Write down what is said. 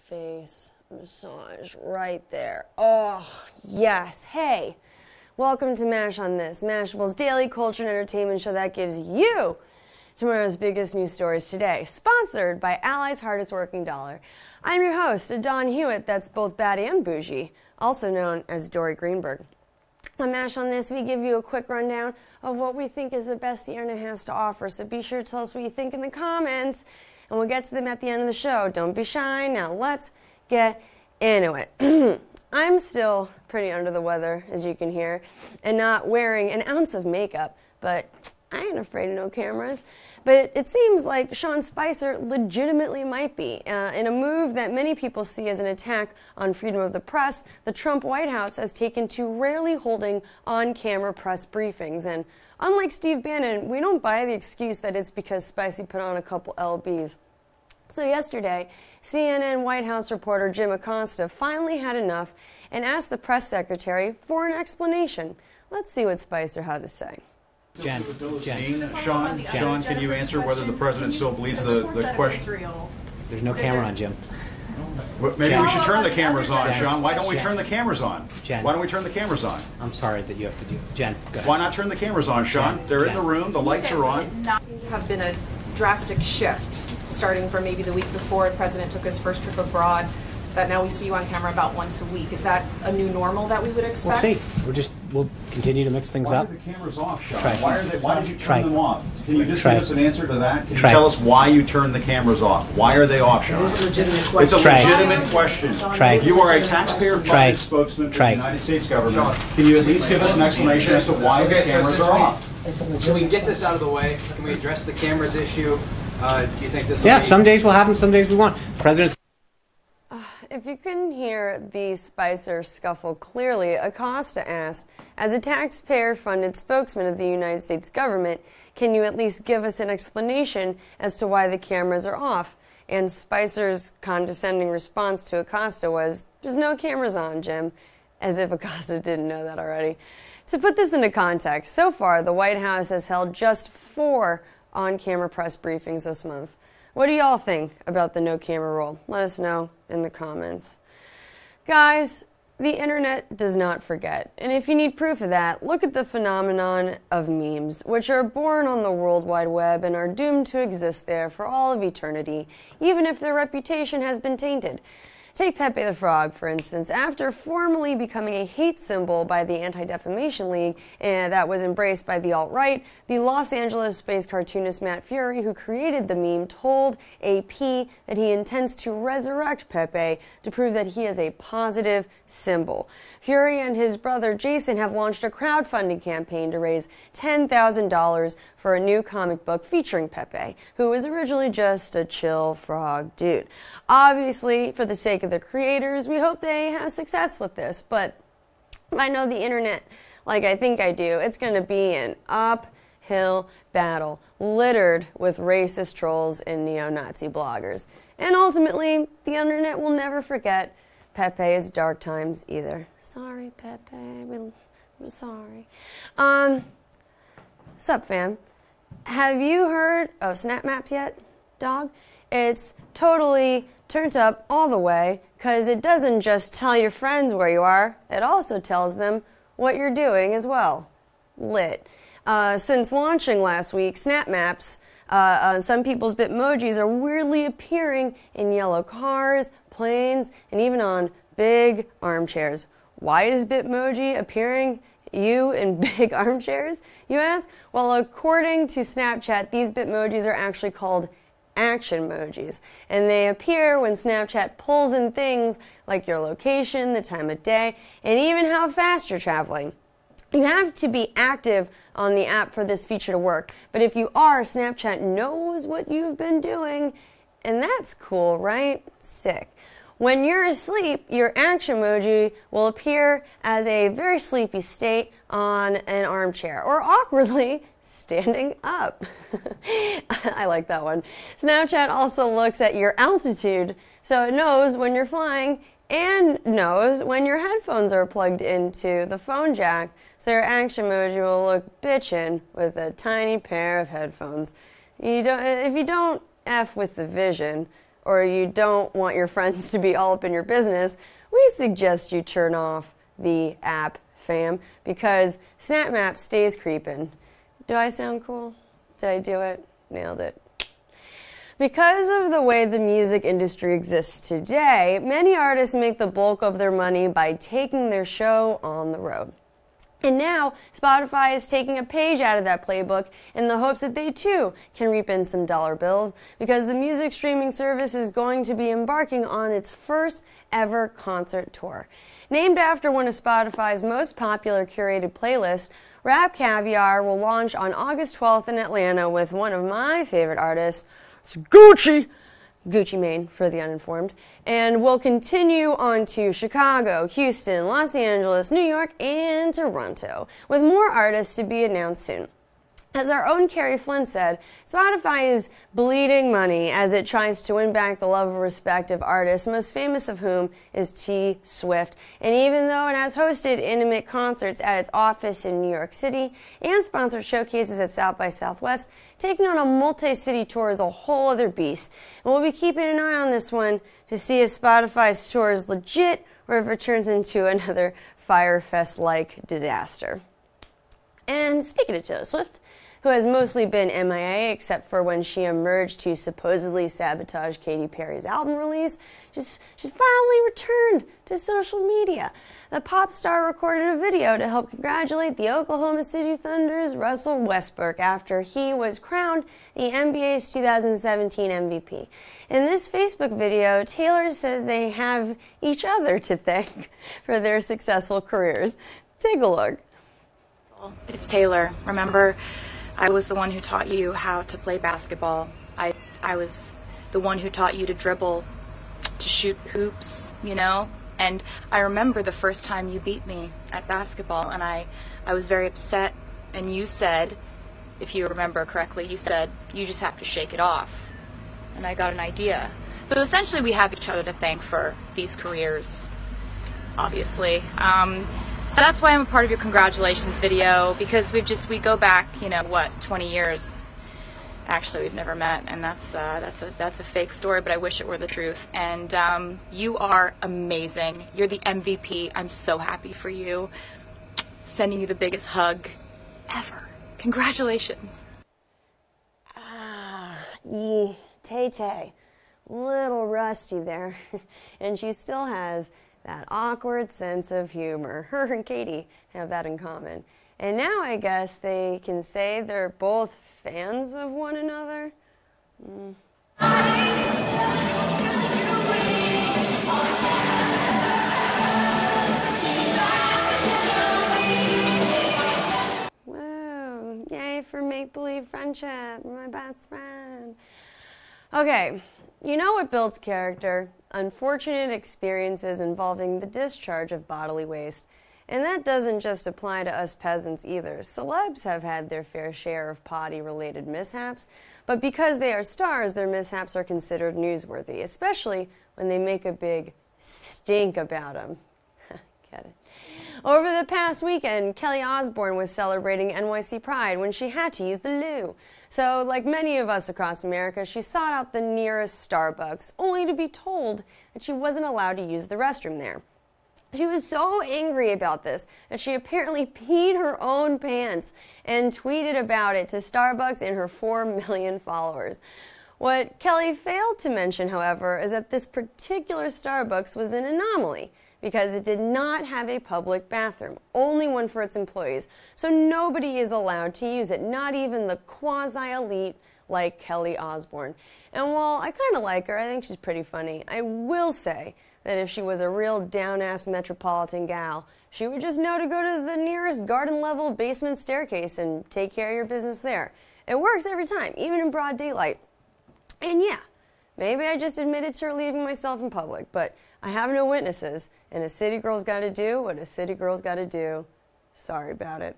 face massage right there. Oh, yes. Hey, welcome to Mash on This, Mashable's daily culture and entertainment show that gives you tomorrow's biggest news stories today, sponsored by Ally's Hardest Working Dollar. I'm your host, Dawn Hewitt, that's both bad and bougie, also known as Dory Greenberg. On Mash on This, we give you a quick rundown of what we think is the best the internet has to offer, so be sure to tell us what you think in the comments, and we'll get to them at the end of the show. Don't be shy. Now let's get into it. I'm still pretty under the weather, as you can hear, and not wearing an ounce of makeup, but I ain't afraid of no cameras. But it seems like Sean Spicer legitimately might be. In a move that many people see as an attack on freedom of the press, the Trump White House has taken to rarely holding on-camera press briefings. And unlike Steve Bannon, we don't buy the excuse that it's because Spicy put on a couple LBs. So yesterday, CNN White House reporter Jim Acosta finally had enough and asked the press secretary for an explanation. Let's see what Spicer had to say. Jen, Sean, can you answer whether the president still believes the question? There's no camera on, Jim. Maybe we should turn the cameras on, Sean. Why don't we turn the cameras on? Jen. Why don't we turn the cameras on? I'm sorry that you have to do it. Jen, go ahead. Why not turn the cameras on, Sean? They're in the room, the lights are on. Have been a drastic shift starting from maybe the week before the president took his first trip abroad, that now we see you on camera about once a week. Is that a new normal that we would expect? We'll see. We'll continue to mix things up. Why are the cameras off, Sean? Try. Why did you turn them off? Can you just Try. give us an answer to that? Can you tell us why you turned the cameras off? Why are they off, Sean? It is a legitimate question. It's a legitimate question. Try. You are a taxpayer-funded spokesman for the United States government. Can you at least give us an explanation as to why the cameras are off? Can we get this out of the way? Can we address the cameras issue? Do you think this? Yeah, some days we'll have them, some days we won't. The president's. If you couldn't hear the Spicer scuffle clearly, Acosta asked, as a taxpayer-funded spokesman of the United States government, can you at least give us an explanation as to why the cameras are off? And Spicer's condescending response to Acosta was, there's no cameras on, Jim, as if Acosta didn't know that already. To put this into context, so far the White House has held just 4 on-camera press briefings this month. What do y'all think about the no-camera rule? Let us know in the comments. Guys, the internet does not forget. And if you need proof of that, look at the phenomenon of memes, which are born on the World Wide Web and are doomed to exist there for all of eternity, even if their reputation has been tainted. Take Pepe the Frog, for instance. After formally becoming a hate symbol by the Anti-Defamation League that was embraced by the alt-right, the Los Angeles-based cartoonist Matt Fury, who created the meme, told AP that he intends to resurrect Pepe to prove that he is a positive symbol. Fury and his brother Jason have launched a crowdfunding campaign to raise $10,000 for a new comic book featuring Pepe, who was originally just a chill frog dude. Obviously, for the sake of the creators, we hope they have success with this, but I know the internet, like I think I do, it's going to be an uphill battle, littered with racist trolls and neo-Nazi bloggers. And ultimately, the internet will never forget Pepe's dark times either. Sorry, Pepe, we're sorry. Sup, fam? Have you heard of Snap Maps yet, dog? It's totally turned up all the way, because it doesn't just tell your friends where you are, it also tells them what you're doing as well. Lit. Since launching last week, Snap Maps, some people's Bitmojis are weirdly appearing in yellow cars, planes, and even on big armchairs. Why is Bitmoji appearing you in big armchairs, you ask? Well, according to Snapchat, these Bitmojis are actually called action emojis, and they appear when Snapchat pulls in things like your location, the time of day, and even how fast you're traveling. You have to be active on the app for this feature to work, but if you are, Snapchat knows what you've been doing, and that's cool, right? Sick. When you're asleep, your action emoji will appear as a very sleepy state on an armchair, or awkwardly standing up. I like that one. Snapchat also looks at your altitude, so it knows when you're flying and knows when your headphones are plugged into the phone jack, so your action emoji will look bitchin' with a tiny pair of headphones. If you don't F with the vision, or you don't want your friends to be all up in your business, we suggest you turn off the app, fam, because SnapMap stays creeping. Do I sound cool? Did I do it? Nailed it. Because of the way the music industry exists today, many artists make the bulk of their money by taking their show on the road. And now, Spotify is taking a page out of that playbook in the hopes that they too can reap in some dollar bills, because the music streaming service is going to be embarking on its first ever concert tour. Named after one of Spotify's most popular curated playlists, Rap Caviar will launch on August 12th in Atlanta with one of my favorite artists, Gucci Mane for the uninformed, and will continue on to Chicago, Houston, Los Angeles, New York, and Toronto, with more artists to be announced soon. As our own Carrie Flynn said, Spotify is bleeding money as it tries to win back the love and respect of artists, most famous of whom is T. Swift. And even though it has hosted intimate concerts at its office in New York City and sponsored showcases at South by Southwest, taking on a multi-city tour is a whole other beast. And we'll be keeping an eye on this one to see if Spotify's tour is legit or if it turns into another Fyre Fest-like disaster. And speaking of Taylor Swift, who has mostly been MIA except for when she emerged to supposedly sabotage Katy Perry's album release, she's finally returned to social media. The pop star recorded a video to help congratulate the Oklahoma City Thunder's Russell Westbrook after he was crowned the NBA's 2017 MVP. In this Facebook video, Taylor says they have each other to thank for their successful careers. Take a look. It's Taylor. Remember, I was the one who taught you how to play basketball. I was the one who taught you to dribble, to shoot hoops, you know? And I remember the first time you beat me at basketball, and I was very upset, and you said, if you remember correctly, you said, you just have to shake it off. And I got an idea. So essentially we have each other to thank for these careers, obviously. So that's why I'm a part of your congratulations video, because we go back, you know, what, 20 years. Actually, we've never met, and that's a fake story, but I wish it were the truth. And you are amazing. You're the MVP. I'm so happy for you. Sending you the biggest hug ever. Congratulations. Tay-Tay, little rusty there, and she still has that awkward sense of humor. Her and Katie have that in common. And now I guess they can say they're both fans of one another. Woo! Yay for make-believe friendship, my best friend. Okay, you know what builds character? Unfortunate experiences involving the discharge of bodily waste. And that doesn't just apply to us peasants either. Celebs have had their fair share of potty-related mishaps, but because they are stars, their mishaps are considered newsworthy, especially when they make a big stink about them. Get it? Over the past weekend, Kelly Osbourne was celebrating NYC Pride when she had to use the loo. So, like many of us across America, she sought out the nearest Starbucks, only to be told that she wasn't allowed to use the restroom there. She was so angry about this that she apparently peed her own pants and tweeted about it to Starbucks and her 4 million followers. What Kelly failed to mention, however, is that this particular Starbucks was an anomaly because it did not have a public bathroom, only one for its employees. So nobody is allowed to use it, not even the quasi-elite like Kelly Osbourne. And while I kind of like her, I think she's pretty funny, I will say that if she was a real down-ass metropolitan gal, she would just know to go to the nearest garden-level basement staircase and take care of your business there. It works every time, even in broad daylight. And yeah, maybe I just admitted to relieving myself in public, but I have no witnesses, and a city girl's gotta do what a city girl's gotta do. Sorry about it.